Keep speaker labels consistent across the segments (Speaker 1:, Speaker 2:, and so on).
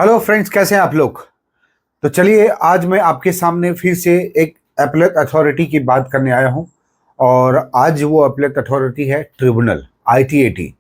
Speaker 1: Hello friends, कैसे हैं आप लोग। तो चलिए आज मैं आपके सामने फिर से एक अपीलेट अथॉरिटी की बात करने आया हूं। और आज वो अपीलेट अथॉरिटी है ट्रिब्यूनल, आईटीएटी।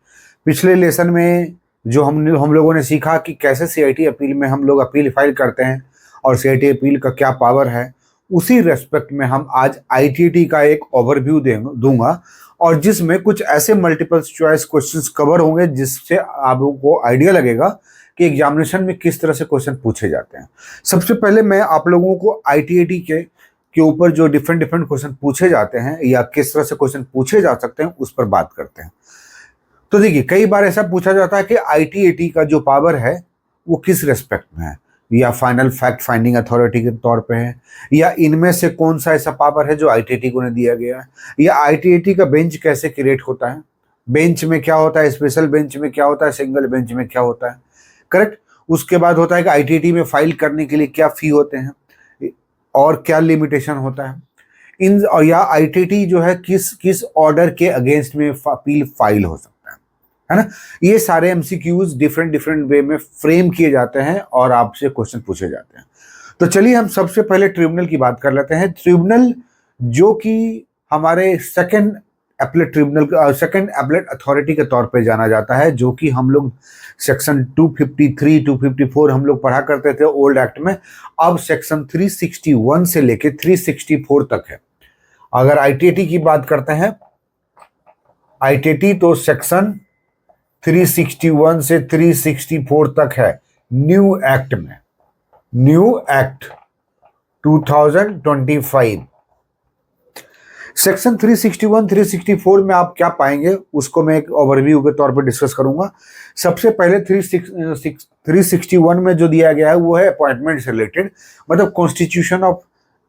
Speaker 1: पिछले लेसन में जो हम लोगों ने सीखा कि कैसे सीआईटी अपील में हम लोग अपील फाइल करते हैं और सीआईटी अपील का क्या पावर है, उसी रेस्पेक्ट में हम आज आईटीएटी का एक ओवरव्यू दूंगा और जिसमें कुछ ऐसे मल्टीपल चॉइस क्वेश्चंस कवर होंगे जिससे आपको आइडिया लगेगा कि एग्जामिनेशन में किस तरह से क्वेश्चन पूछे जाते हैं। सबसे पहले मैं आप लोगों को आईटीएटी के ऊपर जो डिफरेंट डिफरेंट क्वेश्चन पूछे जाते हैं या किस तरह से क्वेश्चन पूछे जा सकते हैं उस पर बात करते हैं। तो देखिए, कई बार ऐसा पूछा जाता है कि आईटीएटी का जो पावर है वो किस रेस्पेक्ट में है, या फाइनल फैक्ट फाइंडिंग अथॉरिटी के तौर पे है, या इनमें से कौन सा ऐसा पावर है जो आईटीएटी को नहीं दिया गया है, या आईटीएटी का बेंच कैसे क्रिएट होता है, बेंच में क्या होता है, स्पेशल बेंच में क्या होता है, सिंगल बेंच में क्या होता है। करेक्ट। उसके बाद होता है कि आईटीटी में फाइल करने के लिए क्या फी होते हैं और क्या लिमिटेशन होता है इन, और या आईटीटी जो है किस किस ऑर्डर के अगेंस्ट में अपील फाइल हो सकता है ना। ये सारे एमसीक्यूज डिफरेंट डिफरेंट वे में फ्रेम किए जाते हैं और आपसे क्वेश्चन पूछे जाते हैं। तो चलिए हम सबसे पहले ट्रिब्यूनल की बात कर लेते हैं। ट्रिब्यूनल जो कि हमारे second appellate tribunal, second appellate authority के तौर पे जाना जाता है, जो कि हम लोग सेक्शन 253 254 हम लोग पढ़ा करते थे ओल्ड एक्ट में। अब सेक्शन 361 से लेके 364 तक है। अगर आईटीटी की बात करते हैं, आईटीटी तो सेक्शन 361 से 364 तक है न्यू एक्ट में, न्यू एक्ट 2025। सेक्शन 361 364 में आप क्या पाएंगे उसको मैं एक ओवरव्यू के तौर पर डिस्कस करूंगा। सबसे पहले 361 में जो दिया गया है वो है अपॉइंटमेंट से रिलेटेड, मतलब कॉन्स्टिट्यूशन ऑफ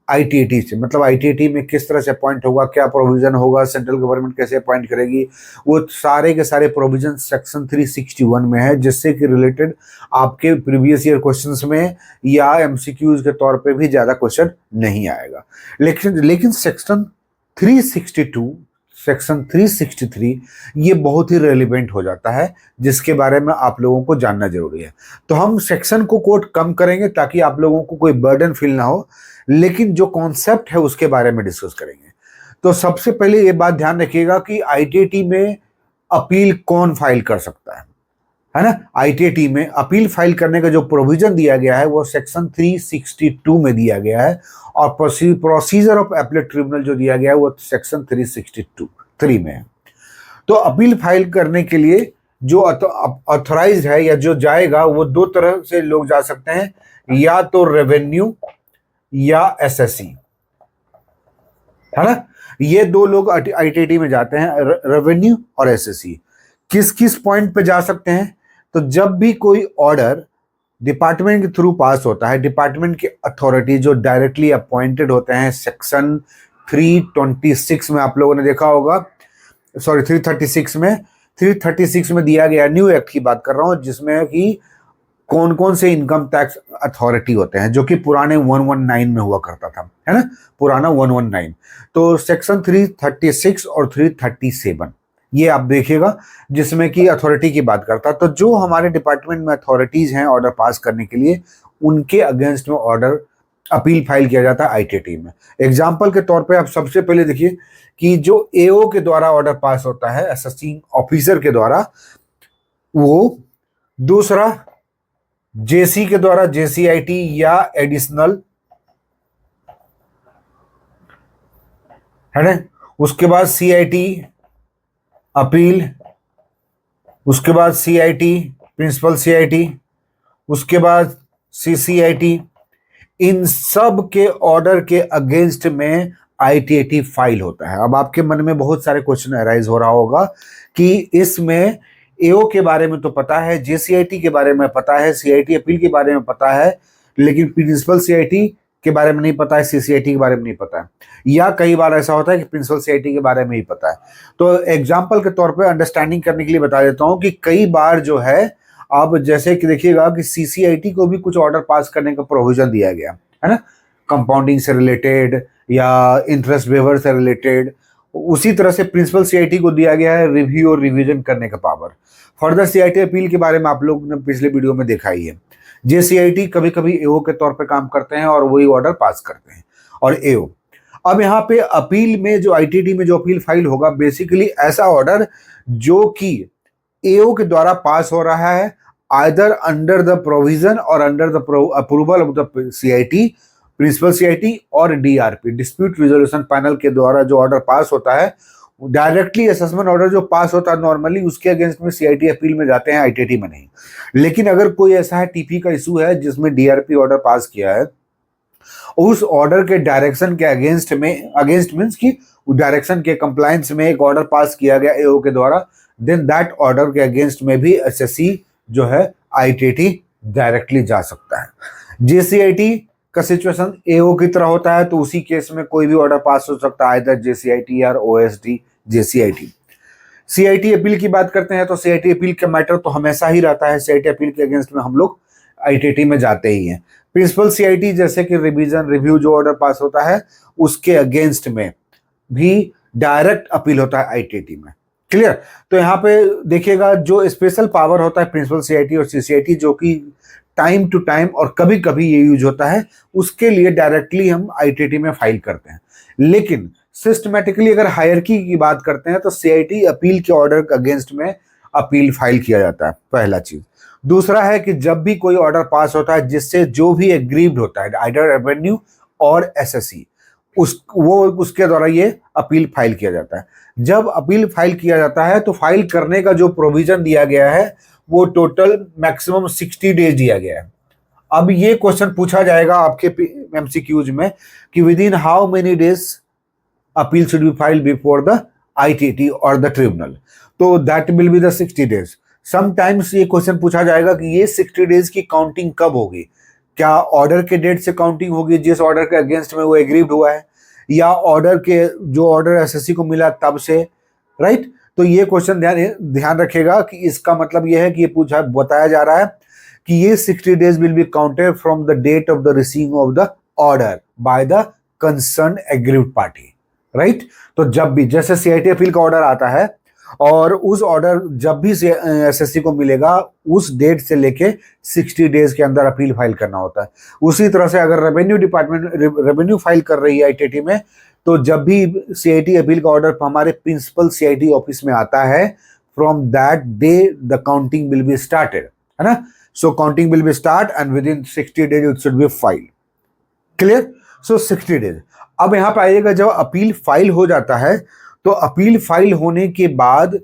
Speaker 1: आईटीएटी से, मतलब आईटीएटी में किस तरह से अपॉइंट होगा, क्या प्रोविजन होगा, सेंट्रल गवर्नमेंट कैसे अपॉइंट करेगी, वो सारे के सारे प्रोविजन सेक्शन 361 में है, जिससे कि रिलेटेड आपके प्रीवियस ईयर क्वेश्चंस में या एमसीक्यूज के तौर पे भी ज्यादा क्वेश्चन नहीं आएगा। लेकिन सेक्शन 362, सेक्शन 363 ये बहुत ही रेलिवेंट हो जाता है, जिसके बारे में आप लोगों को जानना जरूरी है। तो हम सेक्शन को कोट कम करेंगे ताकि आप लोगों को कोई बर्डन फील ना हो, लेकिन जो कॉन्सेप्ट है उसके बारे में डिस्कस करेंगे। तो सबसे पहले ये बात ध्यान रखिएगा कि आईटीटी में अपील कौन फाइल कर सकता है ना। आईटीटी में अपील फाइल करने का जो प्रोविजन दिया गया है वो सेक्शन 362 में दिया गया है, और प्रोसीजर ऑफ अपीलेट ट्रिब्यूनल जो दिया गया है वो सेक्शन 362 में है। तो अपील फाइल करने के लिए जो ऑथराइज्ड है या जो जाएगा वो दो तरह से लोग जा सकते हैं, या तो रेवेन्यू या एसएससी, है ना। ये दो लोग आईटीटी में जाते हैं, रेवेन्यू और एसएससी। किस किस पॉइंट पे जा सकते हैं, तो जब भी कोई ऑर्डर डिपार्टमेंट के थ्रू पास होता है, डिपार्टमेंट के अथॉरिटी जो डायरेक्टली अपॉइंटेड होते हैं, सेक्शन 326 में आप लोगों ने देखा होगा, सॉरी 336 में दिया गया न्यू एक्ट की बात कर रहा हूं, जिसमें कि कौन कौन से इनकम टैक्स अथॉरिटी होते हैं, जो कि पुराने 119 में हुआ करता था, है ना, पुराना 119। तो सेक्शन 336 और 337 ये आप देखिएगा, जिसमें कि अथॉरिटी की बात करता है। तो जो हमारे डिपार्टमेंट में अथॉरिटीज हैं ऑर्डर पास करने के लिए, उनके अगेंस्ट में ऑर्डर अपील फाइल किया जाता है आईटीटी में। एग्जाम्पल के तौर पे आप सबसे पहले देखिए कि जो एओ के द्वारा ऑर्डर पास होता है, असेसिंग ऑफिसर के द्वारा, वो दूसरा जेसी के द्वारा, जेसीआईटी या एडिशनल, है ना, उसके बाद सीआईटी अपील, उसके बाद सीआईटी प्रिंसिपल सीआईटी, उसके बाद सीसीआईटी, इन सब के ऑर्डर के अगेंस्ट में आईटीएटी फाइल होता है। अब आपके मन में बहुत सारे क्वेश्चन अराइज हो रहा होगा कि इसमें एओ के बारे में तो पता है, जेसीआईटी के बारे में पता है, सीआईटी अपील के बारे में पता है, लेकिन प्रिंसिपल सीआईटी के बारे में नहीं पता है, सीसीआईटी के बारे में नहीं पता है, या कई बार ऐसा होता है कि प्रिंसिपल सीआईटी के बारे में ही पता है। तो एग्जाम्पल के तौर पे अंडरस्टैंडिंग करने के लिए बता देता हूं कि कई बार जो है, अब जैसे कि देखिएगा कि सीसीआईटी को भी कुछ ऑर्डर पास करने का प्रोविजन दिया गया है ना, कंपाउंडिंग से रिलेटेड या इंटरेस्ट वेवर से रिलेटेड। उसी तरह से प्रिंसिपल सीआईटी को दिया गया है रिव्यू और रिवीजन करने का पावर। फर्दर सीआईटी अपील के बारे में आप लोग ने पिछले वीडियो में देखा ही है। जेसीआईटी कभी कभी एओ के तौर पे काम करते हैं और वही ऑर्डर पास करते हैं, और एओ। अब यहाँ पे अपील में जो आईटीटी में जो अपील फाइल होगा, बेसिकली ऐसा ऑर्डर जो कि एओ के द्वारा पास हो रहा है, आइदर अंडर द प्रोविजन और under the approval of the CIT, principal CIT और डीआरपी, डिस्प्यूट रिजोल्यूशन पैनल के द्वारा जो ऑर्डर पास होता है, डायरेक्टली असेसमेंट ऑर्डर जो पास होता है नॉर्मली उसके अगेंस्ट में सीआईटी अपील में जाते हैं, आईटीटी में नहीं। लेकिन अगर कोई ऐसा है टीपी का इशू है जिसमें डीआरपी ऑर्डर पास किया है, उस ऑर्डर के डायरेक्शन के अगेंस्ट मींस की डायरेक्शन के कंप्लायंस में एक ऑर्डर पास किया गया एओ के द्वारा, देन दैट ऑर्डर के अगेंस्ट में भी एसएससी जो है आईटीटी डायरेक्टली जा सकता है। जेसीआईटी का सिचुएशन एओ की तरह होता है, तो उसी केस में कोई भी ऑर्डर पास हो सकता है, आइदर जेसीआईटी या ओएसडी जेसीआईटी। सीआईटी अपील की बात करते हैं तो सीआईटी अपील का मैटर तो हमेशा ही रहता है, सीआईटी अपील के अगेंस्ट में हम लोग आईटीटी में जाते ही हैं। प्रिंसिपल सीआईटी जैसे कि रिवीजन रिव्यू जो ऑर्डर पास होता है उसके अगेंस्ट में भी डायरेक्ट अपील होता है आईटीटी में। क्लियर? तो यहाँ पे देखिएगा जो स्पेशल पावर होता है प्रिंसिपल सीआईटी और सीसीआईटी, जो कि टाइम टू टाइम और कभी कभी ये यूज होता है, उसके लिए डायरेक्टली हम आईटीटी में फाइल करते हैं। लेकिन सिस्टमेटिकली अगर हायरकी की बात करते हैं तो सीआईटी अपील के ऑर्डर के अगेंस्ट में अपील फाइल किया जाता है, पहला चीज। दूसरा है कि जब भी कोई ऑर्डर पास होता है जिससे जो भी एग्रीव्ड होता है, आइदर रेवेन्यू और एसएससी, उसके द्वारा ये अपील फाइल किया जाता है। जब अपील फाइल किया जाता है तो फाइल करने का जो प्रोविजन दिया गया है वो टोटल मैक्सिमम 60 डेज दिया गया है। अब ये क्वेश्चन पूछा जाएगा आपके एमसीक्यूज में कि with in how many days appeal should be filed before the ITT और द ट्रिब्यूनल, तो that will be the 60 days. Sometimes ये क्वेश्चन पूछा जाएगा कि ये 60 डेज की काउंटिंग कब होगी, क्या ऑर्डर के डेट से काउंटिंग होगी जिस ऑर्डर के अगेंस्ट में वो एग्रीव्ड हुआ है, या ऑर्डर के जो ऑर्डर एसएससी को मिला तब से, राइट? तो ये क्वेश्चन ध्यान रखेगा कि इसका मतलब ये है कि ये बताया जा रहा है कि ये 60 days will be counted from the date of the receiving of the order by the concern aggrieved party, right? तो जब भी जैसे सीआईटी अपील का ऑर्डर आता है और उस ऑर्डर जब भी एसएससी को मिलेगा उस डेट से लेके 60 डेज के अंदर अपील फाइल करना होता है। उसी तरह से अगर रेवेन्यू डिपार्टमेंट रेवेन्यू फाइल कर रही है आईटीटी में, तो जब भी सीआईटी अपील का ऑर्डर हमारे प्रिंसिपल सीआईटी ऑफिस में आता है, from that day the counting will be started, है ना? So counting will be start and within 60 days it should be file. Clear? So 60 days. अब यहाँ पे आइएगा, जब अपील फाइल हो जाता है तो अपील फाइल होने के बाद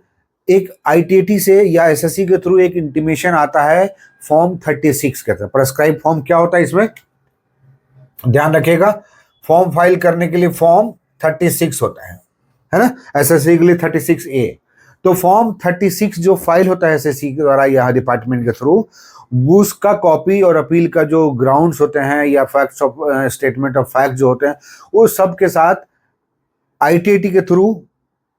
Speaker 1: एक आईटीटी से या एसएससी के थ्रू एक इंटीमेशन आता है फॉर्म 36 कहते हैं। प्रेस्क्राइब फॉर्म क्या होता है इसमें ध्यान रखिएगा, फॉर्म फाइल करने के लिए फॉर्म 36 होता है ना? एसएससी के लिए 36A। तो फॉर्म 36 जो फाइल होता है एसएससी के द्वारा या डिपार्टमेंट के थ्रू, उसका कॉपी और अपील का जो ग्राउंड्स होते हैं या facts of statement of fact जो होते हैं, वो सब के साथ आईटीटी के थ्रू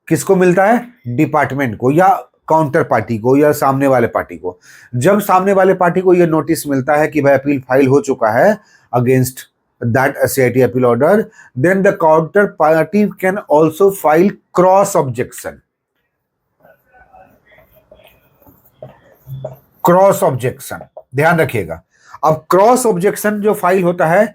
Speaker 1: किसको मिलता है? डिपार्टमेंट को या काउंटर पार्टी को या सामने वाले पार्टी को। जब सामने वाले पार्टी को यह नोटिस मिलता है कि भाई अपील फाइल हो चुका है against that CIT appeal order, then the counter party can also file cross objection. Cross objection ध्यान रखिएगा। अब क्रॉस ऑब्जेक्शन जो फाइल होता है,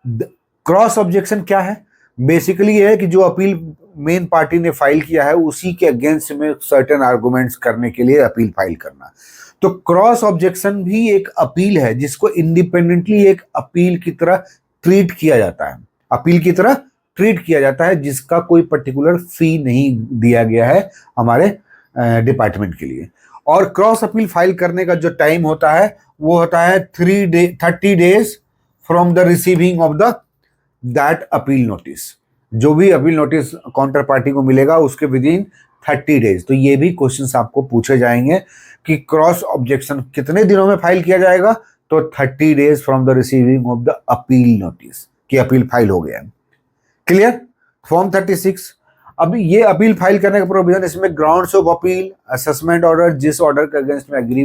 Speaker 1: क्रॉस ऑब्जेक्शन क्या है? बेसिकली ये है कि जो अपील मेन पार्टी ने फाइल किया है उसी के अगेंस्ट में सर्टेन आर्गुमेंट्स करने के लिए अपील फाइल करना। तो क्रॉस ऑब्जेक्शन भी एक अपील है जिसको इंडिपेंडेंटली एक अपील की तरह ट्रीट किया जाता है, अपील की तरह ट्रीट किया जाता है, जिसका कोई पर्टिकुलर फी नहीं दिया गया है हमारे डिपार्टमेंट के लिए। और क्रॉस अपील फाइल करने का जो टाइम होता है वो होता है 30 days from the receiving of the that appeal notice. जो भी अपील नोटिस काउंटर पार्टी को मिलेगा उसके विद इन 30 डेज। तो ये भी क्वेश्चंस आपको पूछे जाएंगे कि क्रॉस ऑब्जेक्शन कितने दिनों में फाइल किया जाएगा, तो 30 days from the receiving of the appeal notice कि अपील फाइल हो गया। क्लियर? फॉर्म 36। अब ये अपील फाइल करने का प्रोविजन, इसमें grounds of appeal, assessment order, जिस ऑर्डर के अगेंस्ट में एग्री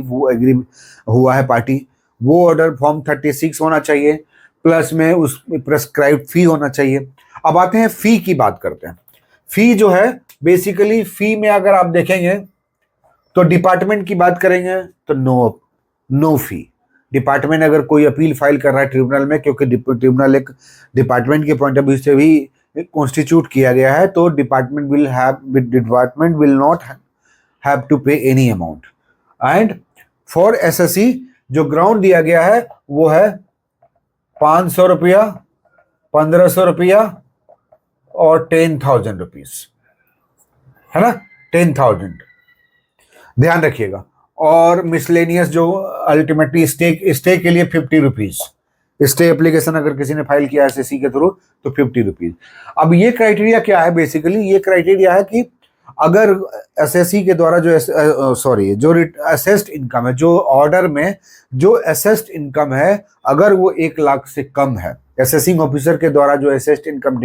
Speaker 1: हुआ है पार्टी, वो ऑर्डर फॉर्म 36 होना चाहिए, प्लस में उस प्रेस्क्राइब्ड फी होना चाहिए। अब आते हैं फी की बात करते हैं। फी जो है बेसिकली फी में अगर आप देखेंगे तो डिपार्टमेंट की बात करेंगे तो नो फी। डिपार्टमेंट अगर कोई अपील फाइल कर रहा है ट्रिब्यूनल में, क्योंकि ट्रिब्यूनल एक डिपार्टमेंट के पॉइंट ऑफ व्यू से भी कॉन्स्टिट्यूट किया गया है, तो department will not have to pay any amount. And for SSC जो ग्राउंड दिया गया है वो है 500 रुपया, 1500 रुपया और 10,000 रुपीज, है ना, 10,000 ध्यान रखिएगा। और मिसलेनियस जो अल्टीमेटली स्टे के लिए 50 रुपीज, स्टे एप्लीकेशन अगर किसी ने फाइल किया एसएससी के थ्रू तो 50 रुपीज। अब ये क्राइटेरिया क्या है, बेसिकली ये क्राइटेरिया है कि अगर एसएससी के द्वारा जो असेस्ड इनकम है, जो ऑर्डर में जो असेस्ड इनकम है, अगर वो 1 लाख से कम है, असेसिंग ऑफिसर के द्वारा जो असेस्ड इनकम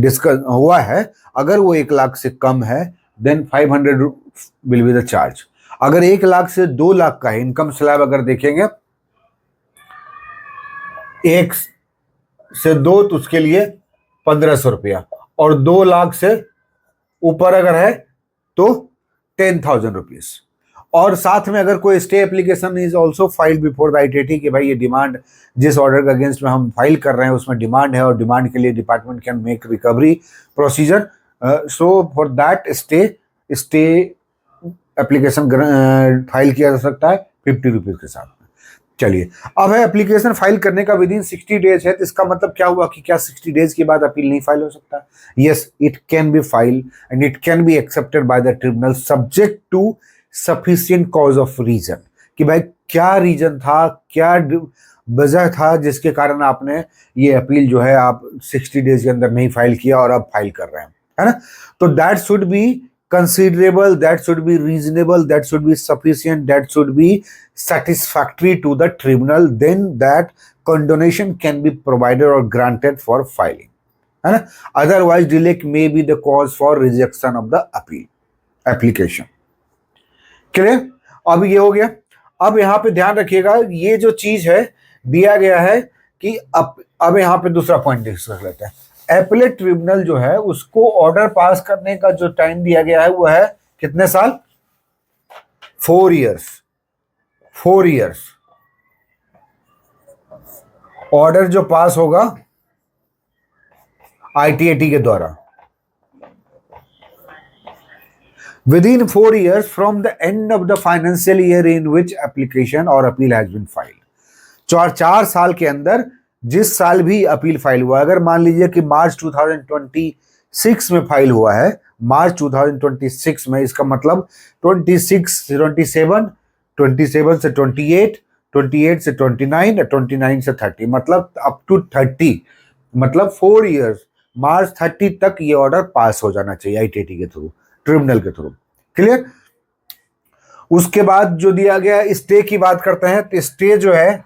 Speaker 1: डिस्कस हुआ है, अगर वो 1 लाख से कम है then 500 will be the charge. अगर 1 लाख से 2 लाख का है इनकम स्लैब, अगर देखेंगे 1 से 2 तो उसके लिए 1500 रुपया, और 2 लाख से ऊपर अगर है तो 10,000 रुपीज। और साथ में अगर कोई stay application is also filed before the ITT कि भाई ये डिमांड जिस ऑर्डर के अगेंस्ट में हम फाइल कर रहे हैं उसमें डिमांड है और डिमांड के लिए department can make recovery procedure, so for that stay application file किया जा सकता है 50 रुपीज के साथ में। चलिए, अब है एप्लीकेशन फाइल करने का विदिन 60 डेज है, तो इसका मतलब क्या हुआ कि क्या 60 डेज के बाद अपील नहीं फाइल हो सकता? Yes, it can be file and it can be accepted by the tribunal subject to sufficient cause of reason, कि भाई क्या रीजन था, क्या वजह था जिसके कारण आपने ये अपील जो है आप 60 डेज के अंदर नहीं फाइल किया और अब फाइल कर रहे हैं, है ना। तो that should be considerable, that should be reasonable, that should be sufficient, that should be satisfactory to the tribunal, then that condonation can be provided or granted for filing, है ना। Otherwise delay may be the cause for rejection of the application। Clear? अब ये हो गया। अब यहाँ पे ध्यान रखिएगा, ये जो चीज है दिया गया है कि अब यहाँ पे दूसरा पॉइंट डिस्कस लेते हैं। एपीलेट ट्रिब्यूनल जो है उसको ऑर्डर पास करने का जो टाइम दिया गया है वो है कितने साल? 4 इयर्स। 4 इयर्स ऑर्डर जो पास होगा आईटीएटी के द्वारा, within 4 years from the end of the financial year in which application or appeal has been filed। 4 साल के अंदर जिस साल भी अपील फाइल हुआ, अगर मान लीजिए कि मार्च 2026 में फाइल हुआ है, मार्च 2026 में, इसका मतलब 26 से 27, 27 से 28, 28 से 29, 29 से 30, मतलब अप टू 30, मतलब 4 इयर्स, मार्च 30 तक ये ऑर्डर पास हो जाना चाहिए आईटीटी के थ्रू, ट्रिब्यूनल के थ्रू। क्लियर? उसके बाद जो दिया गया स्टे की बात करते हैं, तो स्टे जो है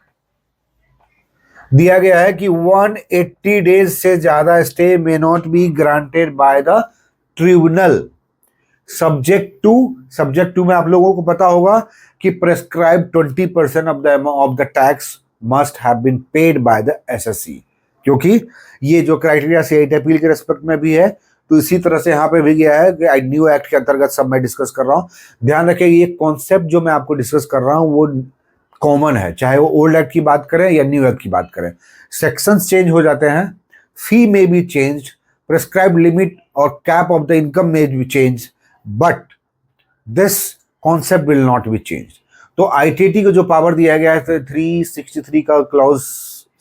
Speaker 1: दिया गया है कि 180 डेज से ज्यादा stay may not be granted by the tribunal subject to में आप लोगों को पता होगा कि prescribe 20% of the tax must have been paid by the SSC, क्योंकि ये जो क्राइटेरिया सीआईटी अपील के रेस्पेक्ट में भी है, तो इसी तरह से यहाँ पे भी गया है कि न्यू एक्ट के अंतर्गत सब मैं डिस्कस कर रहा हूँ। ध्यान रखिए, ये कॉन्सेप्ट जो मैं आपको डिस्कस कर रहा हूँ वो कॉमन है, चाहे वो ओल्ड एक्ट की बात करें या न्यू एक्ट की बात करें। सेक्शंस चेंज हो जाते हैं, फी में बी चेंज, प्रेस्क्राइब लिमिट और कैप ऑफ द इनकम में B change, but this concept will not be change. तो आईटीटी को जो पावर दिया गया है 363 का क्लॉज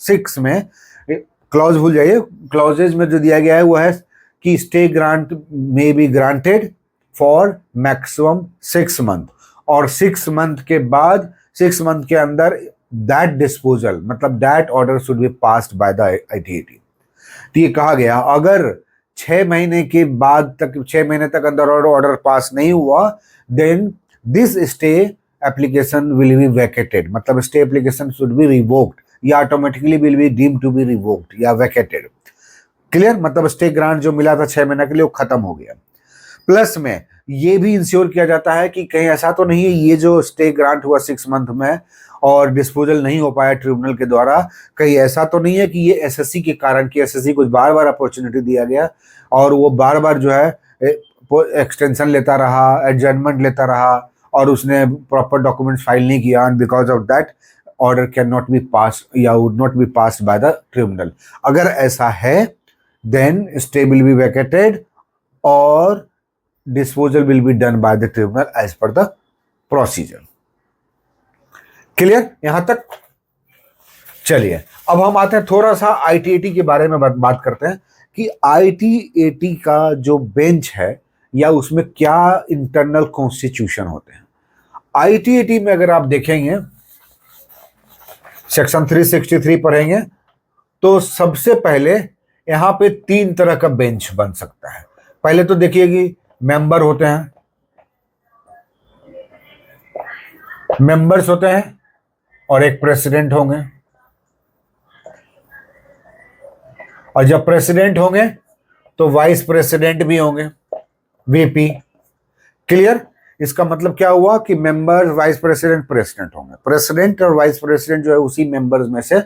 Speaker 1: 6 में, क्लॉज भूल जाइए, क्लॉजेज में जो दिया गया है वो है कि स्टे ग्रांट में be granted for maximum 6 month, और 6 मंथ के बाद 6 मंथ के अंदर दैट डिस्पोजल, मतलब that order should be passed by the ITT. तो ये कहा गया अगर 6 महीने के बाद तक, 6 महीने तक अंदर ऑर्डर पास नहीं हुआ, then this stay application will be vacated, मतलब stay application should be revoked या automatically will be deemed to be revoked या वैकेटेड। क्लियर? मतलब स्टे ग्रांट जो मिला था 6 महीने के लिए वो खत्म हो गया। प्लस में ये भी इंश्योर किया जाता है कि कहीं ऐसा तो नहीं है ये जो स्टे ग्रांट हुआ 6 मंथ में और डिस्पोजल नहीं हो पाया ट्रिब्यूनल के द्वारा, कहीं ऐसा तो नहीं है कि ये एसएससी के कारण, कि एसएससी को बार बार अपॉर्चुनिटी दिया गया और वो बार बार जो है एक्सटेंशन लेता रहा, एडजर्नमेंट लेता रहा और उसने प्रॉपर डॉक्यूमेंट्स फाइल नहीं किया, and because of that order can not be pass या would not be passed by the tribunal. अगर ऐसा है then stay will be vacated और disposal will be done by the tribunal as per the procedure. Clear यहां तक? चलिए अब हम आते हैं थोड़ा सा आईटीएटी के बारे में बात करते हैं कि आईटीएटी का जो बेंच है या उसमें क्या इंटरनल कॉन्स्टिट्यूशन होते हैं। आईटीएटी में अगर आप देखेंगे सेक्शन 363 पढ़ेंगे तो सबसे पहले यहां पे 3 तरह का बेंच बन सकता है। पहले तो देखिए कि मेंबर होते हैं, मेंबर्स होते हैं और एक प्रेसिडेंट होंगे, और जब प्रेसिडेंट होंगे तो वाइस प्रेसिडेंट भी होंगे, वीपी। क्लियर? इसका मतलब क्या हुआ कि मेंबर, वाइस प्रेसिडेंट, प्रेसिडेंट होंगे। प्रेसिडेंट और वाइस प्रेसिडेंट जो है उसी मेंबर्स में से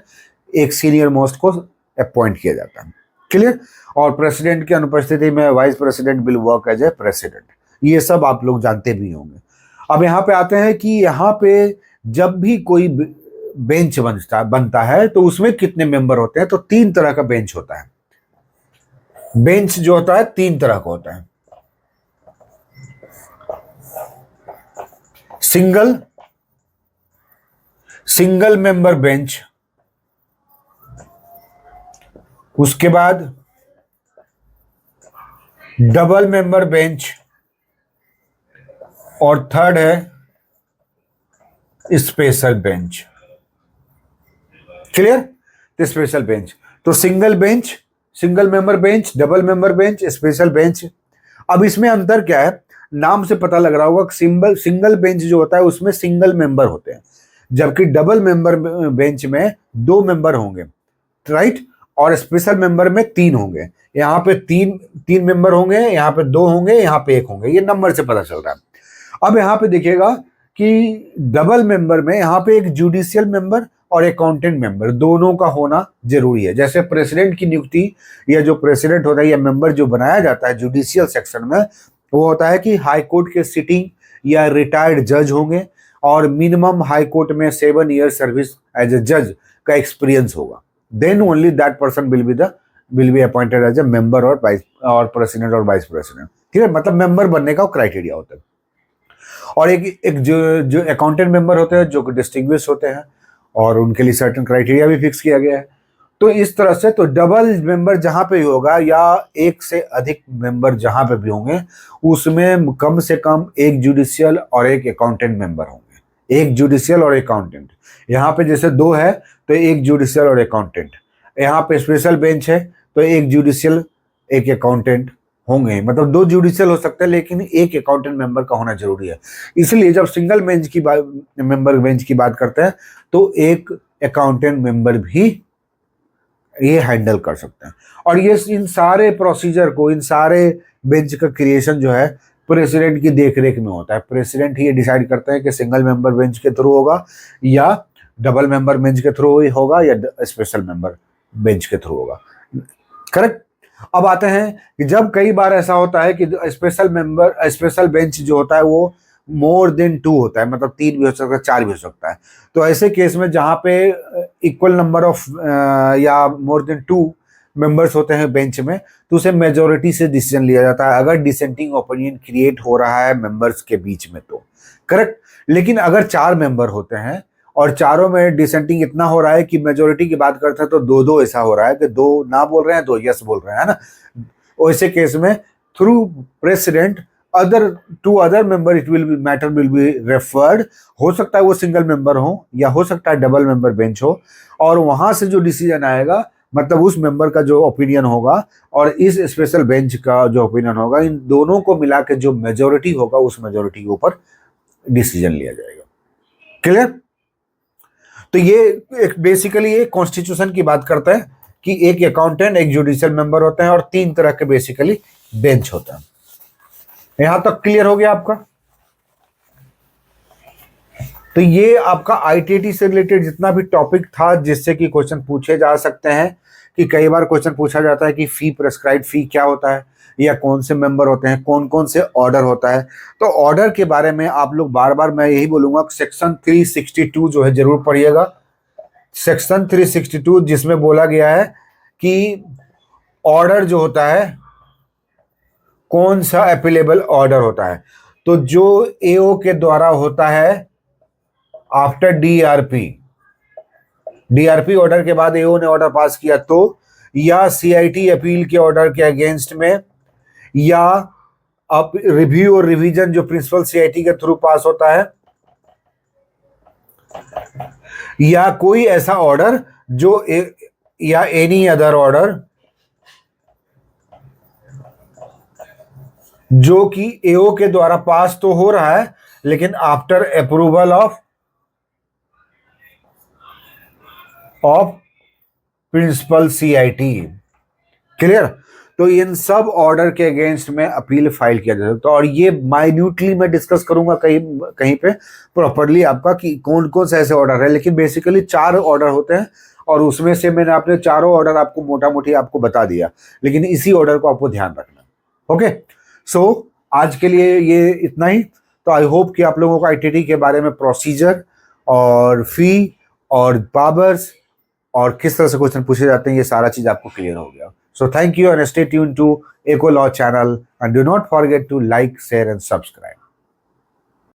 Speaker 1: एक सीनियर मोस्ट को अपॉइंट किया जाता है। क्लियर? और प्रेसिडेंट की अनुपस्थिति में vice president will work as a president. ये सब आप लोग जानते भी होंगे। अब यहाँ पे आते हैं कि यहाँ पे जब भी कोई बेंच बनता है तो उसमें कितने मेंबर होते हैं? तो 3 तरह का बेंच होता है। बेंच जो होता है 3 तरह का होता है। सिंगल मेंबर बेंच, उसके बाद डबल मेंबर बेंच, और थर्ड है स्पेशल बेंच। क्लियर? तो स्पेशल बेंच, तो single bench, single member bench, double member bench, special bench. अब इसमें अंतर क्या है? नाम से पता लग रहा होगा कि सिंगल बेंच जो होता है उसमें सिंगल मेंबर होते हैं, जबकि डबल मेंबर बेंच में 2 मेंबर होंगे, राइट? और स्पेशल मेंबर में 3 होंगे। यहाँ पे तीन मेंबर होंगे, यहाँ पे 2 होंगे, यहाँ पे 1 होंगे। ये नंबर से पता चल रहा है। अब यहाँ पे देखिएगा कि डबल मेंबर में यहाँ पे एक जुडिशियल मेंबर और अकाउंटेंट मेंबर दोनों का होना जरूरी है। जैसे प्रेसिडेंट की नियुक्ति या जो प्रेसिडेंट होता है या मेंबर जो बनाया जाता है जुडिशियल सेक्शन में, वो होता है कि हाई कोर्ट के सिटिंग या रिटायर्ड जज होंगे और मिनिमम हाई कोर्ट में 7 ईयर सर्विस एज ए जज का एक्सपीरियंस होगा। Then only that person will be appointed as a member और प्रेसिडेंट और वाइस प्रेसिडेंट। ठीक है? मतलब मेंबर बनने का क्राइटेरिया होता है। और एक जो अकाउंटेंट मेंबर होते हैं जो डिस्टिंग्विश होते हैं और उनके लिए सर्टेन क्राइटेरिया भी फिक्स किया गया है। तो इस तरह से तो डबल मेंबर जहां पे होगा या एक से अधिक मेंबर जहां पे भी होंगे उसमें कम से कम एक जुडिशियल और एक अकाउंटेंट मेंबर होंगे। एक जुडिशियल और अकाउंटेंट। यहाँ पे जैसे 2 है तो एक जुडिशियल और अकाउंटेंट। यहाँ पे स्पेशल बेंच है तो एक जुडिशियल एक अकाउंटेंट होंगे। मतलब 2 जुडिशियल हो सकते हैं लेकिन एक अकाउंटेंट मेंबर का होना जरूरी है। इसलिए जब सिंगल मेंबर बेंच की बात करते हैं तो एक अकाउंटेंट मेंबर भी ये हैंडल कर सकते हैं। और ये इन सारे प्रोसीजर को, इन सारे बेंच का क्रिएशन जो है प्रेसिडेंट की देखरेख में होता है। प्रेसिडेंट ही ये डिसाइड करते हैं कि सिंगल मेंबर बेंच के थ्रू होगा या डबल मेंबर बेंच के थ्रू होगा या स्पेशल मेंबर बेंच के थ्रू होगा। करेक्ट? अब आते हैं कि जब कई बार ऐसा होता है कि स्पेशल बेंच जो होता है वो मोर देन 2 होता है, मतलब 3 भी हो सकता है, 4 भी हो सकता है। तो ऐसे केस में जहां पे इक्वल नंबर ऑफ या मोर देन 2 मेंबर्स होते हैं बेंच में तो उसे मेजोरिटी से डिसीजन लिया जाता है अगर डिसेंटिंग ओपिनियन क्रिएट हो रहा है मेंबर्स के बीच में तो। करेक्ट? लेकिन अगर 4 मेंबर होते हैं और चारों में डिसेंटिंग इतना हो रहा है कि मेजोरिटी की बात करते हैं तो 2-2 ऐसा हो रहा है कि 2 ना बोल रहे हैं 2 यस बोल रहे हैं, है ना? वैसे केस में through president to other member it will be referred. हो सकता है वो सिंगल मेंबर हो या हो सकता है डबल मेंबर बेंच हो, और वहां से जो डिसीजन आएगा मतलब उस मेंबर का जो ओपिनियन होगा और इस स्पेशल बेंच का जो ओपिनियन होगा, इन दोनों को मिला के जो मेजोरिटी होगा उस मेजोरिटी के ऊपर डिसीजन लिया जाएगा। क्लियर? तो ये एक बेसिकली ये कॉन्स्टिट्यूशन की बात करता है कि एक अकाउंटेंट, एक जुडिशियल मेंबर होते हैं और 3 तरह के बेसिकली बेंच होता है। यहां तक क्लियर हो गया आपका? तो ये आपका आईटीटी से रिलेटेड जितना भी टॉपिक था जिससे कि क्वेश्चन पूछे जा सकते हैं, कि कई बार क्वेश्चन पूछा जाता है कि फी, प्रेस्क्राइब्ड फी क्या होता है या कौन से मेंबर होते हैं, कौन कौन से ऑर्डर होता है। तो ऑर्डर के बारे में आप लोग बार बार मैं यही बोलूंगा सेक्शन 362 जो है जरूर पढ़िएगा। सेक्शन 362 जिसमें बोला गया है कि ऑर्डर जो होता है कौन सा अपीलेबल ऑर्डर होता है, तो जो एओ के द्वारा होता है आफ्टर डीआरपी ऑर्डर के बाद एओ ने ऑर्डर पास किया तो, या सीआईटी अपील के ऑर्डर के अगेंस्ट में, या अब रिव्यू और रिवीजन जो प्रिंसिपल सीआईटी के थ्रू पास होता है, या कोई ऐसा ऑर्डर जो या एनी अदर ऑर्डर जो कि एओ के द्वारा पास तो हो रहा है लेकिन after approval of principal CIT. Clear? तो इन सब ऑर्डर के अगेंस्ट में अपील फाइल किया जा सकता है, और ये माइन्यूटली मैं डिस्कस करूंगा कहीं पे प्रॉपर्ली आपका कि कौन कौन से ऐसे ऑर्डर है, लेकिन बेसिकली 4 ऑर्डर होते हैं और उसमें से मैंने अपने चारों ऑर्डर आपको मोटा मोटी आपको बता दिया, लेकिन इसी ऑर्डर को आपको ध्यान रखना। ओके, सो आज के लिए ये इतना ही। तो आई होप कि आप लोगों को आईटीटी के बारे में प्रोसीजर और फी और पावर्स और किस तरह से क्वेश्चन पूछे जाते हैं ये सारा चीज आपको क्लियर हो गया। So thank you and stay tuned to Eco Law channel and do not forget to like, share and subscribe.